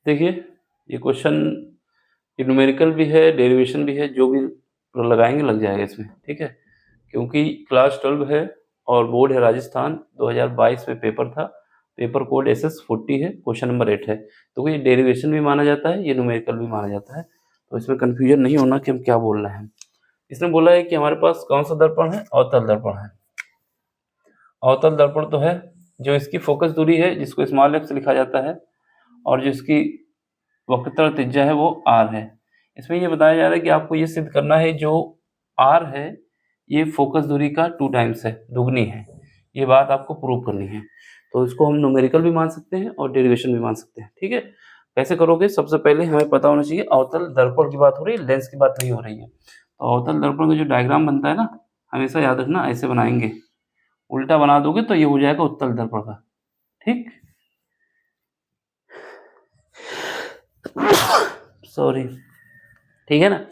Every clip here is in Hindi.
देखिए, ये क्वेश्चन न्यूमेरिकल भी है, डेरिवेशन भी है, जो भी लगाएँगे लग जाएगा इसमें, ठीक है? क्योंकि क्लास 12 है और बोर्ड है राजस्थान, 2022 में पेपर था, पेपर कोड SS40 है, क्वेश्चन नंबर 8 है। तो ये डेरिवेशन भी माना जाता है, ये न्यूमेरिकल भी माना जाता है, तो इसमें कन्फ्यूजन नहीं होना कि हम क्या बोल रहे हैं। इसने बोला है कि हमारे पास कौन-सा दर्पण है? अवतल दर्पण है। अवतल दर्पण तो है, जो इसकी फोकस दूरी है, जिसको स्मॉल f से लिखा जाता है, और जो इसकी वक्रता त्रिज्या है वो r है। इसमें ये बताया जा रहा है कि आपको ये सिद्ध करना है जो r है, ये फोकस दूरी का 2 टाइम्स है, दुगनी है। ये बात आपको प्रूव करनी है। तो इसको हम न्यूमेरिकल भी मान सकते हैं और डेरिवेशन भी मान सकते हैं, ठीक है? कैसे करोगे? सबसे पहले हमें पता होना चाहिए अवतल दर्पण की बात हो रही है, लेंस की बात नहीं हो रही है। तो अवतल दर्पण का जो डायग्राम बनता है ना, हमेशा याद रखना ऐसे बनाएँगे। उल्टा बना दोगे तो ये हो जाएगा उत्तल दर्पण का, ठीक? सॉरी, ठीक है ना?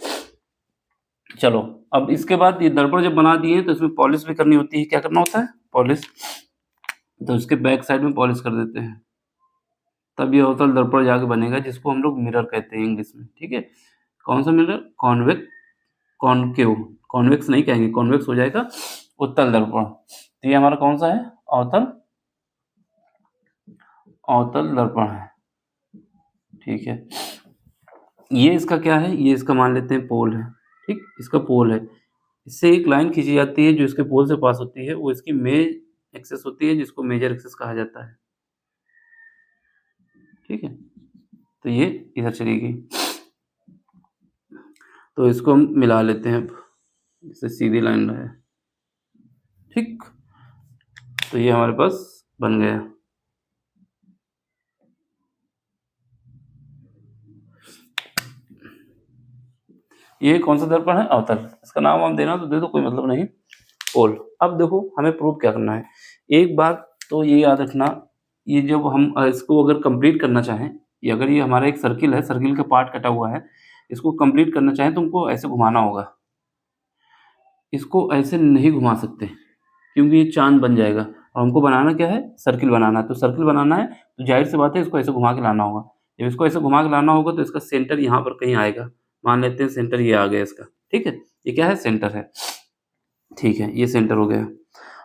चलो, अब इसके बाद ये दर्पण जब बना दिए तो इसमें पॉलिश भी करनी होती है। क्या करना होता है? पॉलिश। तो इसके बैक साइड में पॉलिश कर देते हैं, तब ये अवतल दर्पण जाके बनेगा, जिसको हम लोग मिरर कहते हैं इंग्लिश में, ठीक है? कौन सा मिरर? कॉनकेव, कॉन्वेक्स नहीं कहेंगे, कॉन्वेक्स हो जाएगा उत्तल दर्पण। तो ये हमारा कौन सा है? अवतल दर्पण है, ठीक है? ये इसका क्या है? ये इसका मान लेते हैं पोल है, ठीक? इसका पोल है। इससे एक लाइन खींची जाती है जो इसके पोल से पास होती है, वो इसकी मेज एक्सिस होती है, जिसको मेजर एक्सिस कहा जाता है, ठीक है? तो ये इधर चलेगी, तो इसको हम मिला लेते हैं, इससे सीधी लाइन रहे, ठीक? तो ये हमारे पास बन गया। ये कौन सा दर्पण है? अवतल। इसका नाम हम देना तो दे दो, कोई मतलब नहीं। पोल। अब देखो हमें प्रूव क्या करना है। एक बात तो ये याद रखना, ये जब हम इसको अगर कंप्लीट करना चाहें, ये अगर ये हमारा एक सर्किल है, सर्किल का पार्ट कटा हुआ है, इसको कंप्लीट करना चाहें तो हमको ऐसे घुमाना होगा। इसको ऐसे नहीं घुमा सकते, क्योंकि ये चाँद बन जाएगा, और हमको बनाना क्या है? सर्किल बनाना है। तो सर्किल बनाना है तो ज़ाहिर-सी बात है इसको ऐसे घुमा के लाना होगा। जब इसको ऐसे घुमा के लाना होगा तो इसका सेंटर यहाँ पर कहीं आएगा। मान लेते हैं सेंटर ये आ गया इसका, ठीक है? ये क्या है? सेंटर है, ठीक है? ये सेंटर हो गया।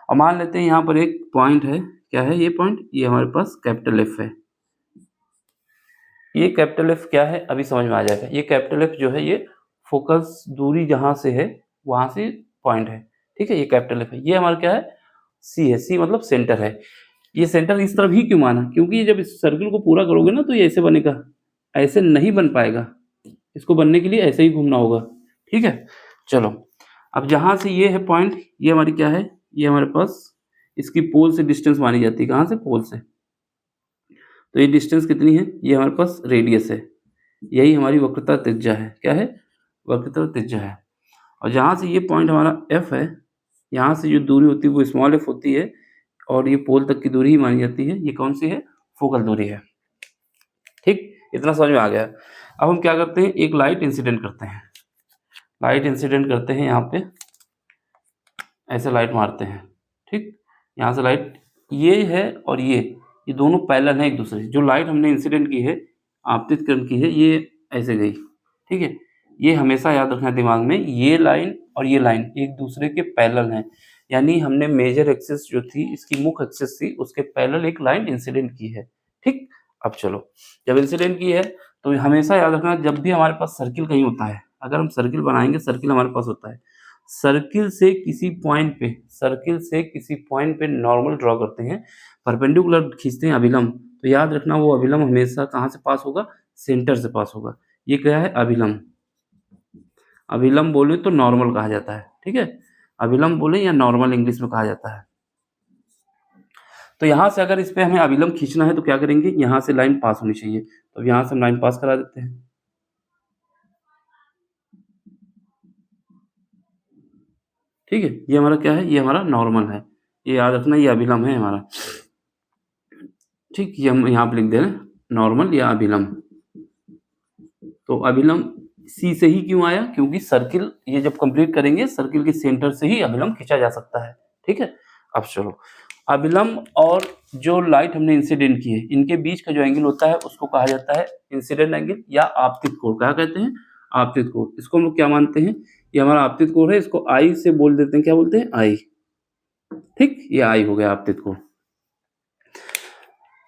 और मान लेते हैं यहाँ पर एक पॉइंट है, क्या है ये पॉइंट? ये हमारे पास कैपिटल F है। ये कैपिटल F क्या है? अभी समझ में आ जाएगा। ये कैपिटल F जो है, ये फोकस दूरी जहाँ से है, वहाँ से पॉइंट है, ठीक है? ये कैपिटल F है। ये हमारा क्या है? C है। C मतलब सेंटर है। ये सेंटर इस तरफ ही क्यों माना? क्योंकि ये जब इस सर्किल को पूरा करोगे ना तो ये ऐसे बनेगा, ऐसे नहीं बन पाएगा। इसको बनने के लिए ऐसे ही घूमना होगा, ठीक है? चलो, अब जहाँ से ये है पॉइंट, ये हमारी क्या है? ये हमारे पास इसकी पोल से डिस्टेंस मानी जाती है। कहाँ से? पोल से। तो ये डिस्टेंस कितनी है? ये हमारे पास रेडियस है। यही हमारी वक्रता त्रिज्या है। क्या है? वक्रता त्रिज्या है। और जहाँ से ये पॉइंट हमारा F है, यहाँ से जो दूरी होती है वो स्मॉल f होती है, और ये पोल तक की दूरी ही मानी जाती है। ये कौन सी है? फोकल दूरी है, ठीक? इतना समझ में आ गया। अब हम क्या करते हैं? एक लाइट इंसिडेंट करते हैं। लाइट इंसिडेंट करते हैं यहाँ पे, ऐसे लाइट मारते हैं, ठीक? यहाँ से लाइट, ये है और ये दोनों पैरेलल हैं एक दूसरे से। जो लाइट हमने इंसिडेंट की है, आपतित किरण की है, ये ऐसे गई, ठीक है? ये हमेशा याद रखना दिमाग में, ये लाइन और ये लाइन एक दूसरे के पैरेलल हैं। यानी हमने मेजर एक्सिस जो थी, इसकी मुख्य एक्सिस थी, उसके पैरेलल एक लाइन इंसिडेंट की है, ठीक? अब चलो, जब इंसिडेंट की है तो हमेशा याद रखना, जब भी हमारे पास सर्किल कहीं होता है, अगर हम सर्किल बनाएंगे, सर्किल हमारे पास होता है, सर्किल से किसी पॉइंट पे नॉर्मल ड्रॉ करते हैं, परपेंडिकुलर खींचते हैं अभिलंब, तो याद रखना वो अभिलंब हमेशा कहाँ से पास होगा? सेंटर से पास होगा। ये क्या है? अभिलंब। अभिलंब बोले तो नॉर्मल कहा जाता है, ठीक है? अभिलंब बोले या नॉर्मल इंग्लिश में कहा जाता है। तो यहाँ से अगर इस पे हमें अभिलंब खींचना है तो क्या करेंगे? यहाँ से लाइन पास होनी चाहिए, तो यहाँ से हम लाइन पास करा देते हैं, ठीक है? ये हमारा क्या है? ये हमारा नॉर्मल है। ये याद रखना, ये अभिलंब है हमारा, ठीक? ये हम यहाँ पे लिख दे रहे हैं, नॉर्मल या अभिलंब। तो अभिलंब सी से ही क्यों आया? क्योंकि सर्किल ये जब कंप्लीट करेंगे, सर्किल के सेंटर से ही अभिलंब खींचा जा सकता है, ठीक है? अब चलो, अभिलंब और जो लाइट हमने इंसिडेंट की है, इनके बीच का जो एंगल होता है उसको कहा जाता है इंसिडेंट एंगल या आपतित कोण। क्या कहते हैं? आपतित कोण। इसको हम लोग क्या मानते हैं? ये हमारा आपतित कोण है, इसको आई से बोल देते हैं। क्या बोलते हैं? आई। ठीक, ये आई हो गया आपतित कोण।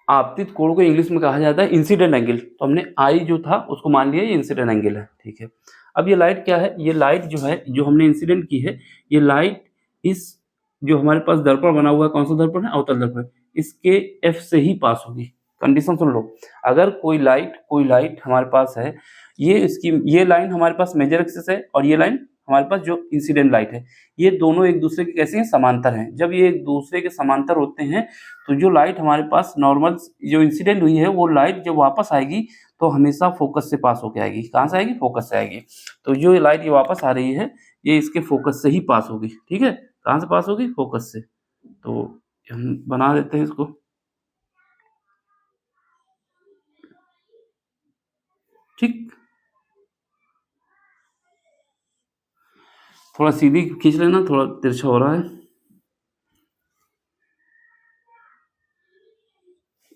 आपतित कोण को इंग्लिश में कहा जाता है इंसिडेंट एंगल। तो हमने आई जो था उसको मान लिया ये इंसिडेंट एंगल है। ठीक है, अब ये लाइट क्या है? ये लाइट जो है, जो हमने इंसिडेंट की है, ये लाइट इस जो हमारे पास दर्पण बना हुआ है, कौन सा दर्पण है? अवतल दर्पण। इसके एफ से ही पास होगी। कंडीशन सुन लो, अगर कोई लाइट हमारे पास है, ये लाइन हमारे पास मेजर एक्सिस है और ये लाइन हमारे पास जो इंसिडेंट लाइट है, ये दोनों एक दूसरे के कैसे हैं? समांतर हैं। जब ये एक दूसरे के समांतर होते हैं तो जो लाइट हमारे पास नॉर्मल जो इंसिडेंट हुई है, वो लाइट जब वापस आएगी तो हमेशा फोकस से पास होके आएगी। कहाँ से आएगी? फोकस से आएगी। तो जो लाइट ये वापस आ रही है, ये इसके फोकस से ही पास होगी। ठीक है, कहाँ से पास होगी? फोकस से। तो हम बना देते हैं इसको। ठीक, थोड़ा सीधी खींच लेना, थोड़ा तिरछा हो रहा है।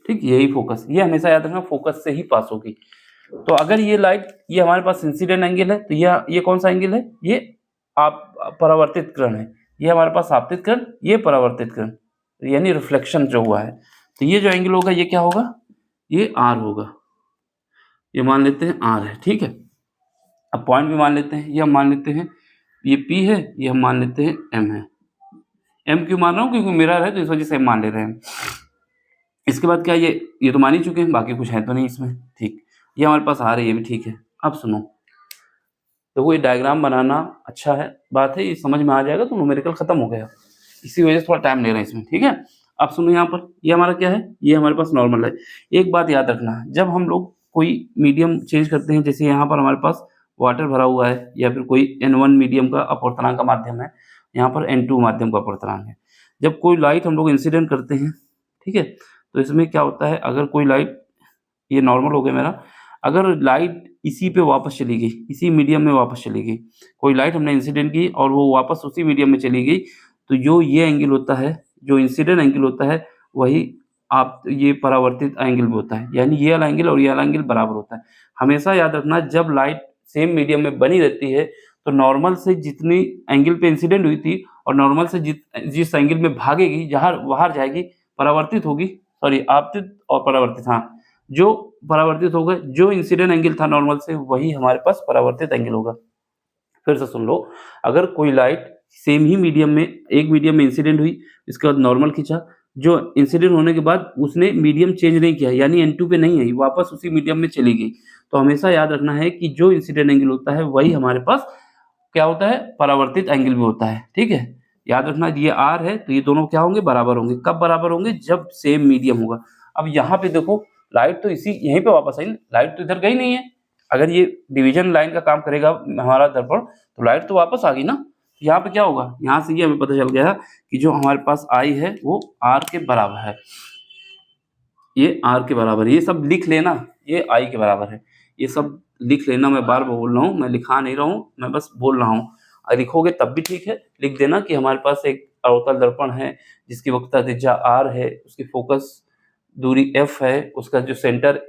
ठीक, यही फोकस, ये हमेशा याद रखना, फोकस से ही पास होगी। तो अगर ये लाइट, ये हमारे पास इंसिडेंट एंगल है, तो ये कौन सा एंगल है? ये आप परावर्तित किरण है। ये हमारे पास आपतित किरण, ये परावर्तित किरण, यानी रिफ्लेक्शन जो हुआ है। तो ये जो एंगल होगा ये क्या होगा? ये आर होगा। ये मान लेते हैं आर है। ठीक है, अब पॉइंट भी मान लेते हैं। ये हम मान लेते हैं ये पी है, ये हम मान लेते हैं एम है। एम क्यों मान रहा हूँ? क्योंकि मिरर है तो इस वजह से एम मान ले रहे हैं। इसके बाद क्या, ये तो मान ही चुके हैं, बाकी कुछ है तो नहीं इसमें। ठीक, ये हमारे पास आ रही है, ये भी ठीक है। अब सुनो, तो ये डायग्राम बनाना अच्छा है, बात है, ये समझ में आ जाएगा तो न्यूमेरिकल खत्म हो गया। इसी वजह से थोड़ा टाइम ले रहे हैं इसमें। ठीक है, अब सुनो, यहाँ पर ये हमारा क्या है? ये हमारे पास नॉर्मल है। एक बात याद रखना, जब हम लोग कोई मीडियम चेंज करते हैं, जैसे यहाँ पर हमारे पास वाटर भरा हुआ है या फिर कोई N1 मीडियम का अपवर्तनांक का माध्यम है, यहाँ पर N2 माध्यम का अपवर्तनांक है। जब कोई लाइट हम लोग इंसिडेंट करते हैं, ठीक है, तो इसमें क्या होता है, अगर कोई लाइट, ये नॉर्मल हो गया मेरा, अगर लाइट इसी पे वापस चली गई, इसी मीडियम में वापस चली गई, कोई लाइट हमने इंसिडेंट की और वो वापस उसी मीडियम में चली गई, तो जो ये एंगल होता है, जो इंसिडेंट एंगल होता है, वही आप ये परावर्तित एंगल भी होता है। यानी ये वाला एंगल और ये वाला एंगल बराबर होता है। हमेशा याद रखना, जब लाइट सेम मीडियम में बनी रहती है तो नॉर्मल से जितनी एंगल पे इंसिडेंट हुई थी और नॉर्मल से जिस एंगल में भागेगी, जहाँ बाहर जाएगी, परावर्तित होगी, सॉरी आपतित और परावर्तित, हाँ, जो परावर्तित होगा, जो इंसिडेंट एंगल था नॉर्मल से, वही हमारे पास परावर्तित एंगल होगा। फिर से सुन लो, अगर कोई लाइट सेम ही मीडियम में, एक मीडियम में इंसिडेंट हुई, इसके बाद नॉर्मल खींचा, जो इंसिडेंट होने के बाद उसने मीडियम चेंज नहीं किया, यानी N2 पे नहीं आई, वापस उसी मीडियम में चली गई, तो हमेशा याद रखना है कि जो इंसिडेंट एंगल होता है वही हमारे पास क्या होता है? परावर्तित एंगल भी होता है। ठीक है, याद रखना, ये R है तो ये दोनों क्या होंगे? बराबर होंगे। कब बराबर होंगे? जब सेम मीडियम होगा। अब यहाँ पे देखो, लाइट तो इसी यहीं पे वापस आई, लाइट तो इधर गई नहीं है। अगर ये डिवीजन लाइन का काम करेगा हमारा दर्पण, तो लाइट तो वापस आ गई ना। यहाँ पे क्या होगा? यहाँ से ये हमें पता चल गया कि जो हमारे पास आई है वो R के बराबर है। ये R के बराबर है, ये सब लिख लेना, ये I के बराबर है, ये सब लिख लेना। मैं बार बार बोल रहा हूँ, मैं लिखा नहीं रहा हूँ, मैं बस बोल रहा हूँ। लिखोगे तब भी ठीक है, लिख देना कि हमारे पास एक अवतल दर्पण है जिसकी वक्रता त्रिज्या R है, उसकी फोकस दूरी F है, उसका जो सेंटर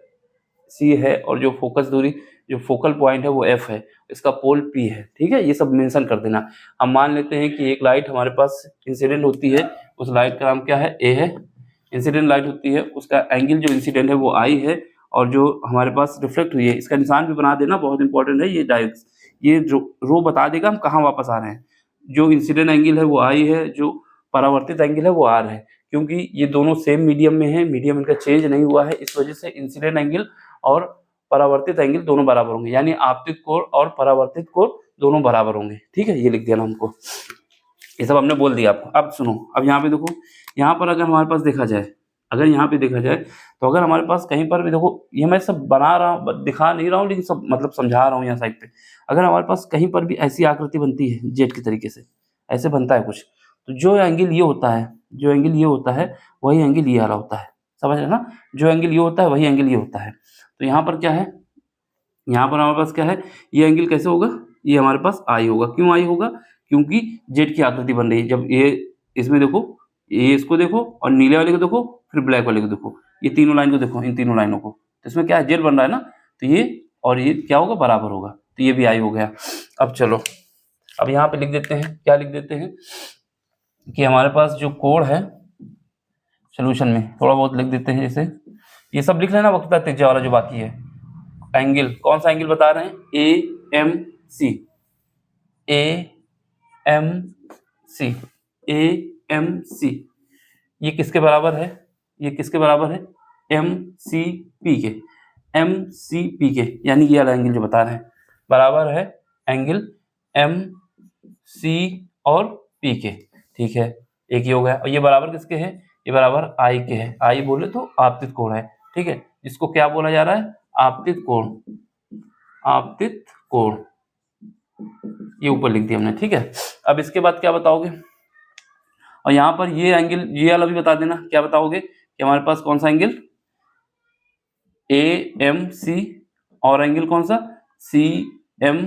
C है और जो फोकस दूरी, जो फोकल पॉइंट है वो F है, इसका पोल P है। ठीक है, ये सब मेंशन कर देना। हम मान लेते हैं कि एक लाइट हमारे पास इंसिडेंट होती है, उस लाइट का नाम क्या है? A है। इंसिडेंट लाइट होती है, उसका एंगल जो इंसिडेंट है वो I है, और जो हमारे पास रिफ्लेक्ट हुई है, इसका निशान भी बना देना, बहुत इंपॉर्टेंट है ये डायरेक्ट, ये जो रो बता देगा हम कहाँ वापस आ रहे हैं। जो इंसिडेंट एंगल है वो I है, जो परावर्तित एंगल है वो R है। क्योंकि ये दोनों सेम मीडियम में है, मीडियम इनका चेंज नहीं हुआ है, इस वजह से इंसिडेंट एंगल और परावर्तित एंगल दोनों बराबर होंगे, यानी आपतित कोण और परावर्तित कोण दोनों बराबर होंगे। ठीक है, ये लिख देना हमको, ये सब हमने बोल दिया आपको। अब सुनो, अब यहाँ पे देखो, यहाँ पर अगर हमारे पास देखा जाए, अगर यहाँ पे देखा जाए, तो अगर हमारे पास कहीं पर भी देखो, ये मैं सब बना रहा हूँ, दिखा नहीं रहा हूँ, लेकिन सब मतलब समझा रहा हूँ यहाँ साइड पे। अगर हमारे पास कहीं पर भी ऐसी आकृति बनती है जेट की तरीके से, ऐसे बनता है कुछ, तो जो एंगल ये होता है, जो एंगल ये होता है, वही एंगल ये वाला होता है। समझ रहे ना? जो एंगल ये होता है वही एंगल ये होता है। तो यहाँ पर क्या है? यहाँ पर हमारे पास क्या है? ये एंगल कैसे होगा? ये हमारे पास आई होगा। क्यों आई होगा? क्योंकि जेट की आकृति बन रही है। जब ये इसमें देखो, ये इसको देखो और नीले वाले को देखो, फिर ब्लैक वाले को देखो, ये तीनों लाइन को देखो, इन तीनों लाइनों को, तो इसमें क्या है, जेल बन रहा है ना, तो ये और ये क्या होगा, बराबर होगा, तो ये भी आई हो गया। अब चलो, अब यहाँ पे लिख देते हैं, क्या लिख देते हैं कि हमारे पास जो कोड है सोल्यूशन में, थोड़ा बहुत लिख देते हैं, जैसे ये सब लिख लेना वक्त त्रिज्या वाला जो बाकी है। एंगल, कौन सा एंगल बता रहे हैं, A M C, A M C, A M C, ये किसके बराबर है, ये किसके बराबर है, एम सी पी के, एम सी पी के, यानी ये वाला एंगल जो बता रहे हैं बराबर है एंगल एम सी और पी के, ठीक है, एक ही हो गया। और ये बराबर किसके है, ये बराबर आई के है, आई बोले तो आपतित कोण है, ठीक है, इसको क्या बोला जा रहा है, आपतित कोण, आपतित कोण, ये ऊपर लिख दिया हमने, ठीक है। अब इसके बाद क्या बताओगे, और यहाँ पर ये एंगल, ये वाला भी बता देना, क्या बताओगे कि हमारे पास कौन सा एंगल, ए एम सी, और एंगल कौन सा, C M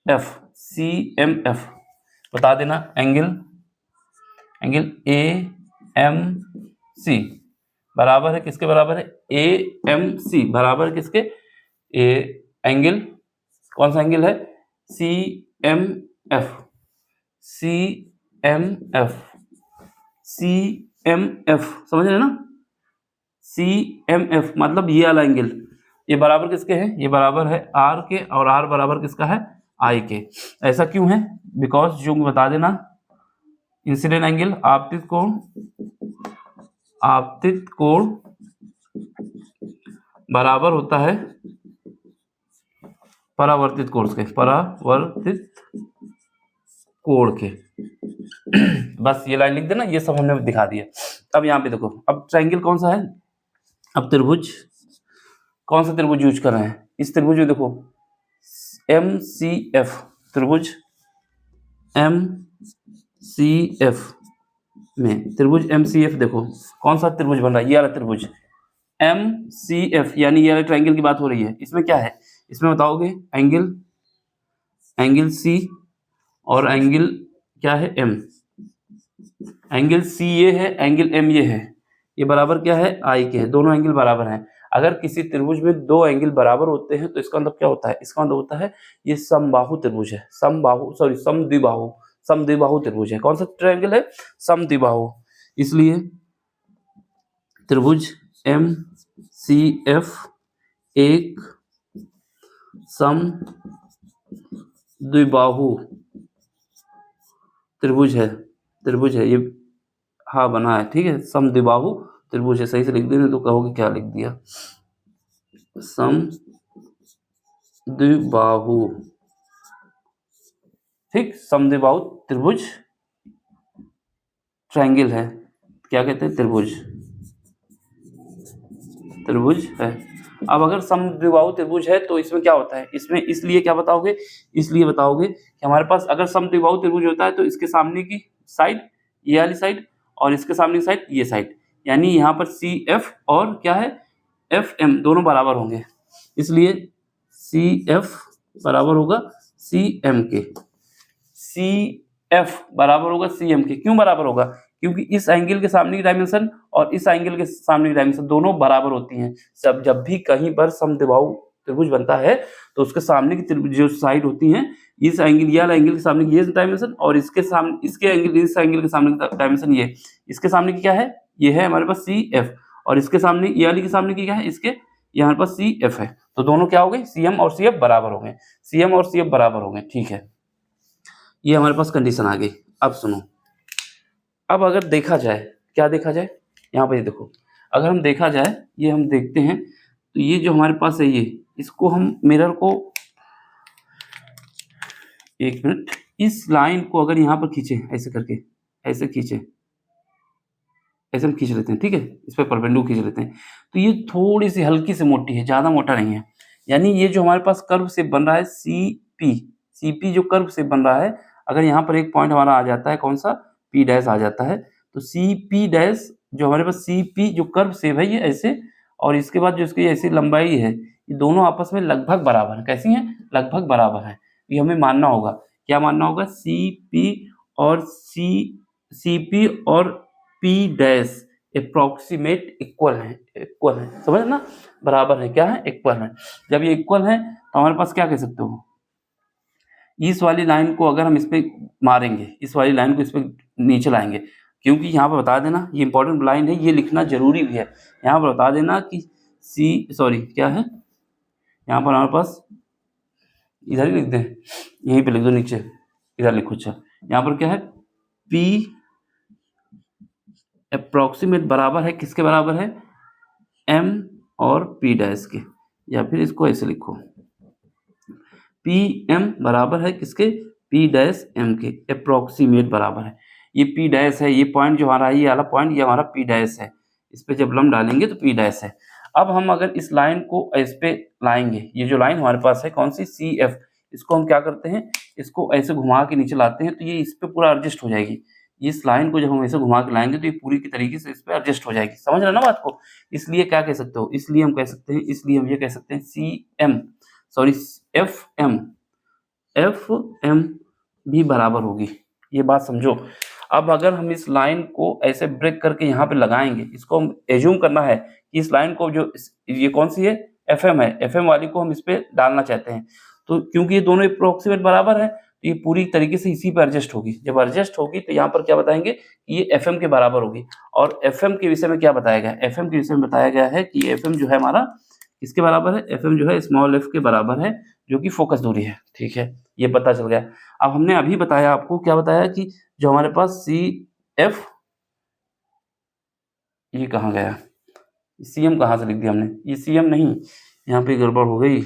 F, C M F, बता देना angle, angle A M C बराबर है किसके बराबर है, ए एम सी बराबर किसके, ए एंगल, कौन सा एंगल है, C M F, C M F, C M F, समझ रहे ना, सी एम एफ मतलब ये वाला एंगल, ये बराबर किसके है, ये बराबर है आर के, और आर बराबर किसका है, आई के। ऐसा क्यों है, बिकॉज जो बता देना, इंसिडेंट एंगल, आपतित कोण, आपतित कोण बराबर होता है परावर्तित कोण के, परावर्तित कोण के। बस ये लाइन लिख देना, ये सब हमने दिखा दिया। अब यहाँ पे देखो, अब ट्रायंगल कौन सा है, अब त्रिभुज, कौन सा त्रिभुज यूज कर रहे हैं, इस त्रिभुज में देखो एम सी एफ, त्रिभुज एम सी एफ में, त्रिभुज एम सी एफ, देखो कौन सा त्रिभुज बन रहा है, ये वाला त्रिभुज एम सी एफ, यानी ये वाले ट्रायंगल की बात हो रही है। इसमें क्या है, इसमें बताओगे एंगल, एंगल सी और एंगल क्या है, एम, एंगल सी ये है, एंगल एम ये है, ये बराबर क्या है, आई के है, दोनों एंगल बराबर हैं। अगर किसी त्रिभुज में दो एंगल बराबर होते हैं तो इसका मतलब क्या होता है, इसका मतलब होता है ये समबाहु त्रिभुज है, समबाहु सॉरी समद्विबाहु, समद्विबाहु त्रिभुज है। कौन सा ट्रायंगल है, समद्विबाहु। इसलिए त्रिभुज एम सी एफ एक समद्विबाहु त्रिभुज है, त्रिभुज है ये, हाँ बना है, ठीक है, समद्विबाहु त्रिभुज है। सही से लिख देना तो कहोगे क्या लिख दिया, समद्विबाहु, ठीक, समद्विबाहु त्रिभुज ट्रायंगल है, क्या कहते हैं, त्रिभुज, त्रिभुज है। अब अगर समद्विबाहु त्रिभुज है तो इसमें क्या होता है, इसमें इसलिए क्या बताओगे, इसलिए बताओगे कि हमारे पास अगर समद्विबाहु त्रिभुज होता है तो इसके सामने की साइड ये वाली साइड और इसके सामने की साइड ये साइड, यानी यहाँ पर सी एफ और क्या है एफ एम दोनों बराबर होंगे, इसलिए सी एफ बराबर होगा सी एम के, सी एफ बराबर होगा सी एम के। क्यों बराबर होगा, क्योंकि इस एंगल के सामने की डायमेंशन और इस एंगल के सामने की डायमेंशन दोनों बराबर होती हैं। सब जब भी कहीं पर समद्विबाहु त्रिभुज बनता है तो उसके सामने की जो साइड होती हैं, इस एंगल या एंगल के सामने की ये डायमेंशन और इसके सामने इसके एंगल, इस एंगल के सामने की डायमेंशन ये, इसके सामने की क्या है, ये है हमारे पास सी एफ, और इसके सामने ये वाली के सामने की क्या है, इसके ये हमारे पास सी एफ है, तो दोनों क्या हो गए, सी एम और सी एफ बराबर हो गए, सी एम और सी एफ बराबर हो गए, ठीक है। ये हमारे पास कंडीशन आ गई। अब सुनो, अब अगर देखा जाए, क्या देखा जाए, यहाँ पे देखो, अगर हम देखा जाए, ये हम देखते हैं तो ये जो हमारे पास है ये, इसको हम मिरर को, एक मिनट, इस लाइन को अगर यहाँ पर खींचे, ऐसे करके ऐसे खींचे, ऐसे हम खींच लेते हैं, ठीक है, इस पर परपेंडिकुलर खींच लेते हैं, तो ये थोड़ी सी हल्की से मोटी है, ज़्यादा मोटा नहीं है, यानी ये जो हमारे पास कर्व शेप बन रहा है सी पी जो कर्व शेप बन रहा है, अगर यहाँ पर एक पॉइंट हमारा आ जाता है, कौन सा, पी डैश आ जाता है, तो सी पी डैश जो हमारे पास सी पी जो कर्व शेप है ये ऐसे, और इसके बाद जो इसकी ऐसी लंबाई है, ये दोनों आपस में लगभग बराबर है। कैसी हैं, लगभग बराबर है। ये हमें मानना होगा, क्या मानना होगा, सी पी और सी पी और पी डैश अप्रोक्सीमेट इक्वल है, समझ ना, बराबर है, क्या है, इक्वल है। जब ये इक्वल है तो हमारे पास क्या कह सकते हो, इस वाली लाइन को अगर हम इस पे मारेंगे, इस वाली लाइन को इस पे नीचे लाएंगे, क्योंकि यहाँ पर बता देना ये इंपॉर्टेंट लाइन है, ये लिखना जरूरी भी है। यहाँ पर बता देना कि क्या है, यहाँ पर हमारे पास इधर ही लिख दें, यहीं पे लिख दो नीचे, इधर लिखो। अच्छा, यहाँ पर क्या है, P अप्रोक्सीमेट बराबर है, किसके बराबर है, M और P डैश के, या फिर इसको ऐसे लिखो, PM बराबर है किसके, P डैश M के, अप्रोक्सीमेट बराबर है। ये P डैश है, ये पॉइंट जो हमारा, ये वाला पॉइंट, ये हमारा P डैश है, इस पे जब लंब डालेंगे तो P डैश है। अब हम अगर इस लाइन को इस पे लाएंगे, ये जो लाइन हमारे पास है कौन सी, CF, इसको हम क्या करते हैं, इसको ऐसे घुमा के नीचे लाते हैं तो ये इस पे पूरा एडजस्ट हो जाएगी। इस लाइन को जब हम ऐसे घुमा के लाएंगे तो ये पूरी की तरीके से इस पे एडजस्ट हो जाएगी, समझ रहे ना बात को। इसलिए क्या कह सकते हो, इसलिए हम कह सकते हैं, इसलिए हम ये कह सकते हैं FM भी बराबर होगी, ये बात समझो। अब अगर हम इस लाइन को ऐसे ब्रेक करके यहाँ पे लगाएंगे, इसको हम एज्यूम करना है कि इस लाइन को जो ये कौन सी है, FM है, FM वाली को हम इस पे डालना चाहते हैं, तो क्योंकि ये दोनों अप्रोक्सीमेट बराबर है तो ये पूरी तरीके से इसी पे एडजस्ट होगी। जब एडजस्ट होगी तो यहाँ पर क्या बताएंगे कि ये FM के बराबर होगी। और FM के विषय में क्या बताया गया है, FM के विषय में बताया गया है कि FM जो है हमारा किसके बराबर है, FM जो है स्मॉल f के बराबर है, जो कि फोकस दूरी है, ठीक है, ये पता चल गया। अब हमने अभी बताया आपको, क्या बताया कि जो हमारे पास CF, ये कहाँ गया, CM कहाँ से लिख दिया हमने, ये CM नहीं, यहाँ पे गड़बड़ हो गई,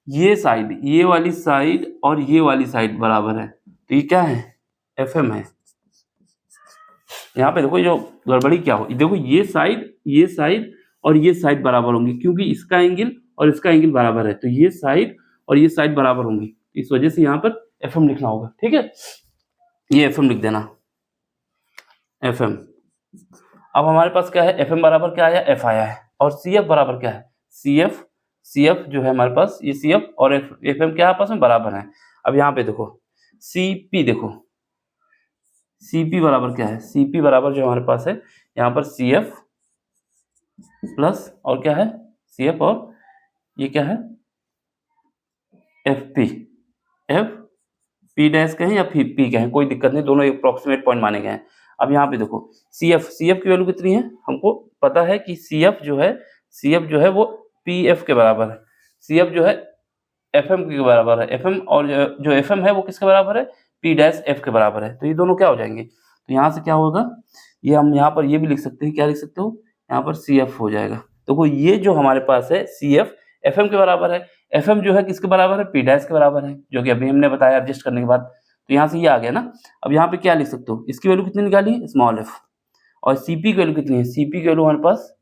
ये साइड, ये वाली साइड और ये वाली साइड बराबर है, तो ये क्या है, FM है। यहाँ पे देखो जो गड़बड़ी क्या हो, देखो ये साइड और ये साइड बराबर होंगी, क्योंकि इसका एंगल और इसका एंगल बराबर है, तो ये साइड और ये साइड बराबर होंगी, इस वजह से यहाँ पर FM लिखना होगा, ठीक है, ये FM लिख देना, FM। अब हमारे पास क्या है, FM बराबर क्या आया, F आया है, और CF बराबर क्या है, CF जो है हमारे पास, ये CF और FM क्या आपस में बराबर है। अब यहाँ पे देखो CP, देखो CP बराबर क्या है, CP बराबर जो हमारे पास है यहाँ पर CF प्लस और क्या है, CF और ये क्या है, FP, P डैश कहें या P कहें, कोई दिक्कत नहीं, दोनों अप्रोक्सीमेट पॉइंट माने गए हैं। अब यहाँ पे देखो CF की वैल्यू कितनी है, हमको पता है कि CF जो है वो PF के बराबर है, CF जो है FM के बराबर है, FM और जो FM है वो किसके बराबर है, P डैश F के बराबर है, तो ये दोनों क्या हो जाएंगे, तो यहाँ से क्या होगा, ये हम यहाँ पर ये भी लिख सकते हैं, क्या लिख सकते हो, यहाँ पर CF हो जाएगा। देखो ये जो हमारे पास है CF FM के बराबर है, FM जो है किसके बराबर है, P डैश के बराबर है, जो कि अभी हमने बताया एडजस्ट करने के बाद, तो यहाँ से ये आ गया ना। अब यहाँ पे क्या लिख सकते हो, इसकी वैल्यू कितनी निकाली है, स्मॉल f, और CP की वैल्यू कितनी है, CP की वैल्यू हमारे पास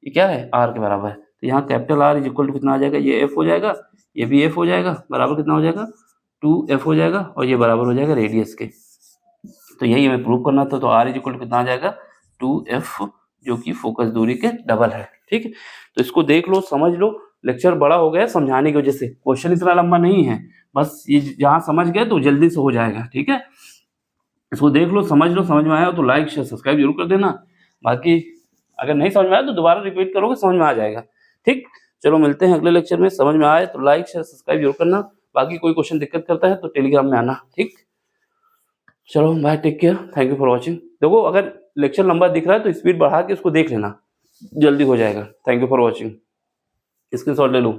ये क्या है, R के बराबर है, तो यहाँ capital R is equal to कितना आ जाएगा, ये F हो जाएगा, ये भी F हो जाएगा, बराबर कितना हो जाएगा, 2F हो जाएगा, और ये बराबर हो जाएगा रेडियस के। तो यही हमें प्रूव करना था, तो R इज इक्वल टू कितना आ जाएगा, 2F, जो कि फोकस दूरी के डबल है, ठीक है। तो इसको देख लो, समझ लो, लेक्चर बड़ा हो गया समझाने की वजह से, क्वेश्चन इतना लंबा नहीं है, बस ये जहाँ समझ गए तो जल्दी से हो जाएगा, ठीक है। इसको देख लो, समझ में आया तो लाइक शेयर सब्सक्राइब जरूर कर देना, बाकी अगर नहीं समझ में आया तो दोबारा रिपीट करोगे, समझ में आ जाएगा, ठीक। चलो मिलते हैं अगले लेक्चर में, समझ में आए तो लाइक शेयर सब्सक्राइब जरूर करना, बाकी कोई क्वेश्चन दिक्कत करता है तो टेलीग्राम में आना, ठीक। चलो bye, take care, thank you for watching. देखो अगर लेक्चर लंबा दिख रहा है तो स्पीड बढ़ा के उसको देख लेना, जल्दी हो जाएगा। Thank you for watching, screenshot ले लो।